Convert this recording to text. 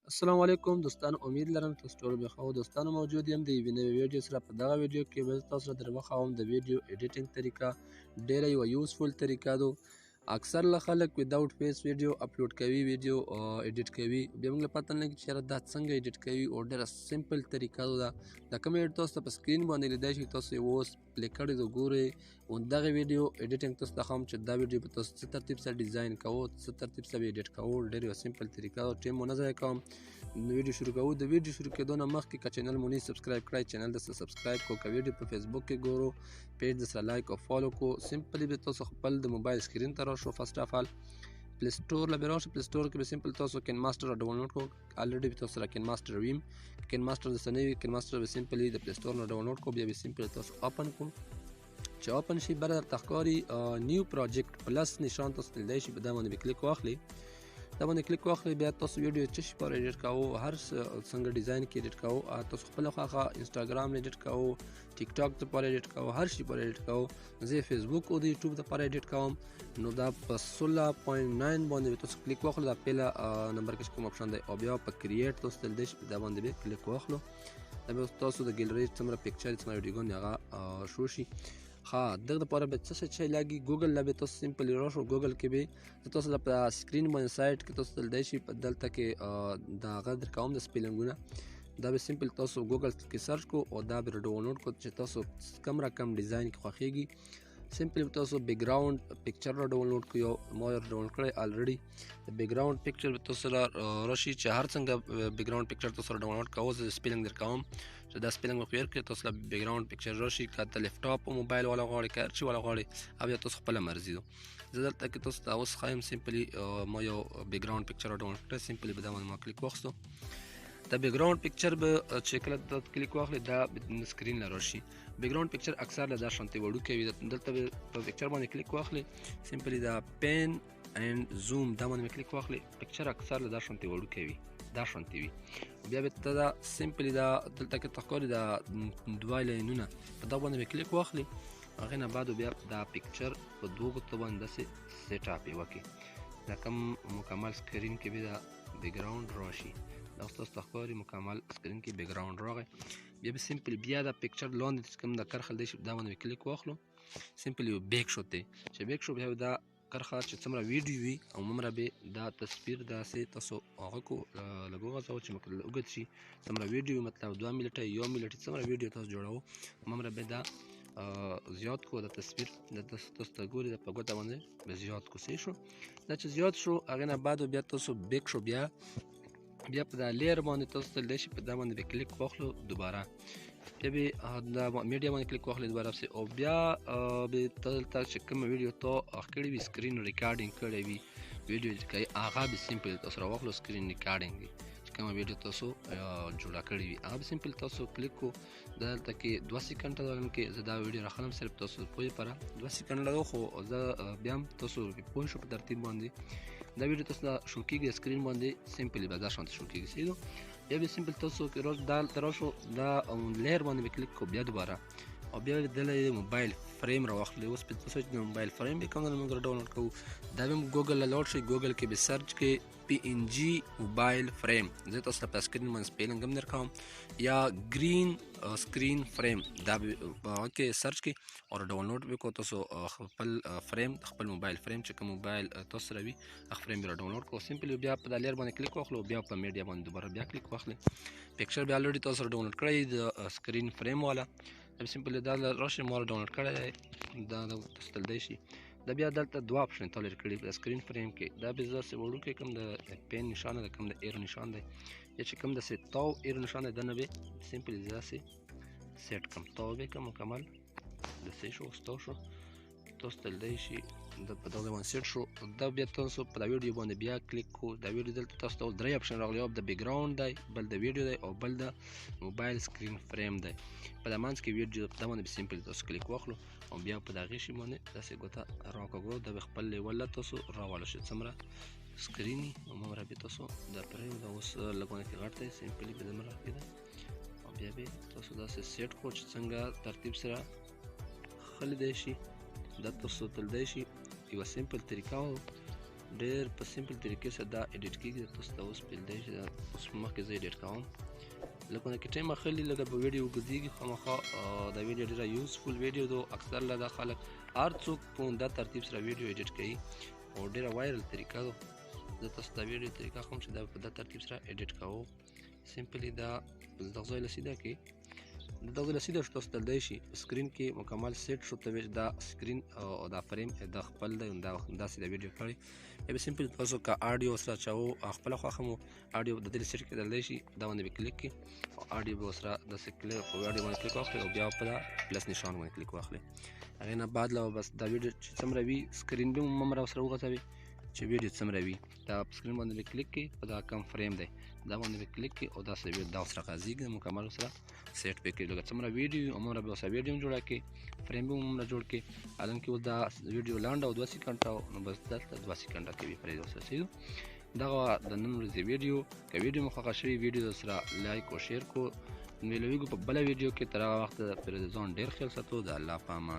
السلام علیکم دوستانو، امید لرم تاسو ټول بخیر دوستانو موجود یم د یوې نوې ویډیو سره. په دغه ویډیو کې به تاسو سره در مخ وم د ویډیو ایډیټینګ طریقه. ډیره یوه یوزفول طریقه ده. اکثر له خلک وداوټ فیس ویډیو اپلوډ کوي، ویډیو ایډیټ کوي، بیا موږ له پته نه لګي چې یاره دا څنګه ایډیټ کوي. او ډیره سمپل طریقه ده. دا کوم ایډ تاسو ته په سکرین باندې لیدای شئ، تاسو یې اوس پلی کړی ده ګورئ. او دغه ویډیو ایډیټینګ تاسو ته ښیم چې دا ویډیو به تاسو څه ترتیب سره ډیزاین کوو، څه ترتیب سره به ایډیټ کوو. ډېر یوه سمپل طریقه ده. ټایم مو نه ضایع کوم، ویډیو شروع کوو. د ویډیو شروع کېدو نه مخکې که چینل مو نه سبسکرایب کړئ، چینل د سبسکرایب کو. که ویډیو په فیسبوک کې ګورو، پیج د سره لایک او فالو کو. سمپلی به تاسو خپل د موبایل سکرین ته راشو. فرست اف آل پلی سټور له به راشو. پلی سټور کې به سمپل تاسو کین ماسټر ډاونلوډ کو. الریډي به تاسو سره کین ماسټر ویم. کین ماسټر د سنوي کین ماسټر به سمپلی د پلی سټور نه ډاونلوډ کو. بیا به سمپل تاسو اوپن کو. چې اوپن شي بره درته ښکاري نیو پروجیکټ پلس نشان تاسو لیدلی شي. په دا باندې به کلیک واخلئ. دا باندې کلیک واخلئ. بیا تاسو ویډیو څه شي پورې ایډیټ کوو، هر څنګه ډیزاین کې ایډیټ کوو. تاسو خپله خوښه انسټاګرام ایډیټ کوو، ټیک ټاک دپاره ایډیټ کوو، هر شي پورې ایډیټ کوو. زه یې فیسبوک او د یوټیوب دپاره ایډیټ کوم. نو دا په 16.9 باندې به تاسو کلیک واخلو. دا پیله نمبر کې چې کوم اپشن دی، او بیا په کریټ تاسو ته لیدی شي. دا باندې به کلیک واخلو. دا به تاسو د ګیلرۍ څومره پکچر څومره ویډیوګانې هغه شو شي. ها دغه لپاره به څه شی لاګي، ګوګل لا به تاسو سمپلی راشو. ګوګل کې به تاسو په سکرین باندې سایت کې تاسو لیدای شي. په دلته کې دا غږ درکوم د سپیلنګونه. دا به سمپل تاسو ګوګل کې سرچ کو او دا به ډاونلوډ کو چې تاسو کم رقم ډیزاین کې خوښیږي. سمپلی تاسو بیک گراوند پکچر را ډاونلوډ کو. یو ما ډاونلوډ کړی الریډي. د بیک گراوند پکچر به تاسو راشي چې هر څنګه بیک گراوند پکچر تاسو ډاونلوډ کوو. زه سپیلنګ درکوم چې دا سپیلنګ مو خیر کړئ. تاسو له بیک گراوند پکچر راشي، که د لیپټاپ او موبایل والا غواړئ، که هر چي والا غواړئ، او یا تاسو خپله مرضي ده. زه دلته کې تاسو ته اوس ښایم. سمپلی ما یو بیک گراوند پکچر را ډاونلوډ کړی. سمپلی به دا باندې ما کلیک واخیستو. دا بیک گراوند پکچر به چې کله کلیک واخلئ دا سکرین له راشي. بیک گراوند پکچر اکثر له دا شانتې وړوکی وي. دلته به په پکچر باندې کلیک واخلئ. سمپلی دا پین اینډ زوم دا باندې کلیک واخلئ. پکچر اکثر له دا شانتې وړوکی وي، دا شانتې وي. بیا به ته دا سمپلی دا دلته کې ته ښکاري دا دوه لاینونه، په دا باندې به کلیک واخلئ. هغې نه بعد بیا دا پکچر په دوه ګوتو باندې داسې سیټ اپ یې وکړئ. دا کم مکمل سکرین کې به دا بیک گراوند راشي. دا اوس تاسو ته ښکاري مکمل سکرین کې بیک گراوند راغی. بیا به سمپل بیا دا پکچر لاندې چې کوم دا کرښه لیدی شي دا باندې کلیک واخلو. سمپل یو بیک شو دی چې بیک شو. بیا دا کرښه چې څومره ویډیو وي عمومره به دا تصویر داسې تاسو هغه کو لږ وغځوو چې اوږد شي. څومره ویډیو مطلب 2 منټه 1 منټ څومره ویډیو تاسو جوړوو عمومره به دا زیات کو. د تصویر د تاسو ته ګوري د په ګوته باندې به زیات کو. صحیح شو. دا چې زیات شو هغې نه بعد بیا تاسو بیک شو. بیا په دا لیر باندې تاسو ته لیدی شي. په دا باندې به کلیک واخلو دوباره. بیا به دا میډیا باندې کلیک واخلئ دوباره پسې. او بیا به دلته چې کومه ویډیو تا کړې وي، سکرین ریکارډینګ کړی وي، ویډیو چې کوي هغه به سمپل تاسو راواخلو. سکرین ریکارډینګ دی چې کومه ویډیو تاسو جوړه کړې وي هغه به سمپل تاسو کلیک کو. دلته کې 2 سیکنډه ده کې زه دا ویډیو راخلم صرف تاسو پوهې لپاره. 2 سیکنډه ده خو زه بیا هم تاسو پوه شو په ترتیب باندې. دا ویډیو تاسو ته شو کېږي سکرین باندې. سمپلی به دا شانته شو کېږي. صحیح ده. بیا به سمپل تاسو دا راشو دا لیر باندې به کلیک کو بیا دوباره. او بیا دلته موبایل فریم راواخلئ. اوس په تاسو چې د موبایل فریم به کوم موږ ډاونلوډ کوو دا به ګوګل له لاړ شئ. ګوګل کې به سرچ کې PNG موبایل فریم. زه تاسو ته په سکرین باندې سپیلنګ هم درکوم، یا ګرین سکرین فریم. دا به په هغه کې سرچ کې او ډاونلوډ به کو. تاسو خپل فریم خپل موبایل فریم چې کوم موبایل تاسو سره وي هغه فریم به ډاونلوډ کو. سمپلی بیا په دا لیر باندې کلیک واخلو. بیا په میډیا باندې دوباره بیا کلیک واخلئ. پکچر بیا الریډي تاسو ډاونلوډ کړی د سکرین فریم والا. سمپلی دا راشي ما ډاونلوډ کړی دی. دا تاسو ته لیدی شي. دا بیا دلته 2 اپشن تا لرې کړي په سکرین فریم کې. دا به داسې وړوکی کوم د پین نشان دی، کوم د ایرو نشان دی، یا چې کوم داسې تاو ایرو نشان دی دنه به سمپلی داسې سیټ کړم. تاو به کړم مکمل داسې شو. ستاو شو. تاسو ته لیدی شي دا په دغه باندې سیټ شو. دا بیا تاسو په دا ویډیو باندې بیا کلیک کو. دا ویډیو دلته تاسو ته 3 اپشن راغلي. یو د بیک ګراوند دی، بل د ویډیو دی، او بل د موبایل سکرین فریم دی. په دا منځ کې ویډیو په دا باندې به سمپل تاسو کلیک واخلو. او بیا په د هغې شي باندې داسې ګوته راکاږو. دا به خپل لیول له تاسو راواله شي څومره سکرین وي عمومره به تاسو دا پرېږده. اوس لږ باندې کې غټ دی. سمپلي به دومره راکېده. او بیا به تاسو داسې سیټ کړو چې څنګه ترتیب سره ښه لیدی شي. دا تاسو ته لیدی شي یوه سمپل طریقه ډېر په سمپل طریقې سره دا ایډیټ کېږي. تاسو ته اوس پیلدی چې دا اوس مخکې زه ایډیټ کوم. لکه کې ټایم اخلي، لکه په ویډیو اوږدېږي خامخا. دا ویډیو ډېره یوزفول ویډیو ده. اکثر له دا خلک هر څوک په همدا ترتیب سره ویډیو ایډیټ کوي او ډېره وایرل طریقه ده. زه تاسو ته ویډیو طریقه ښیم چې دا په دا ترتیب سره ایډیټ کوو. سمپلی دا دغه ځای له سیده کې دغه ځای له سیده شو، تاسو تللی شي سکرین کې مکمل سیټ شو. ته دا سکرین او دا فریم دا خپل دی، داسې دا ویډیو کړی. یا به سمپل تاسو که آډیو سره چاهو خپله خوښه مو آډیو د دې سیټ کېدلی شي. دا باندې به کلیک کړي او آډیو به ورسره داسې په آډیو باندې کلیک واخلئ او بیا په دا پلس نشان باندې کلیک واخلئ. هغې نه بعد له بس دا ویډیو چې څومره وي سکرین به مو همره ورسره وغځوئ چې ویډیو څومره وي. دا په سکرین باندې به کلیک کړئ، په دا کم فریم دی دا باندې به کلیک کړئ او داسې دا ورسره غځېږي. مکمل ورسره سیټ پې کړئ. لکه څومره ویډیو وي همره به ورسره ویډیو هم جوړه کړئ، فریم به هم همره جوړ کړئ. حالانکې اوس دا ویډیو لنډ او 2 سیکنډه نو بس دلته 2 سیکنډه کې وي. پرېږدئ اوس رسېږو. دغه د نن ورځې ویډیو که ویډیو مو خوښه شوې ویډیو سره لایک او شیر کو. میلویږو په بله ویډیو کې. تر هغه وخته پرې د ځان ډېر خیال ساتو. د الله په امان.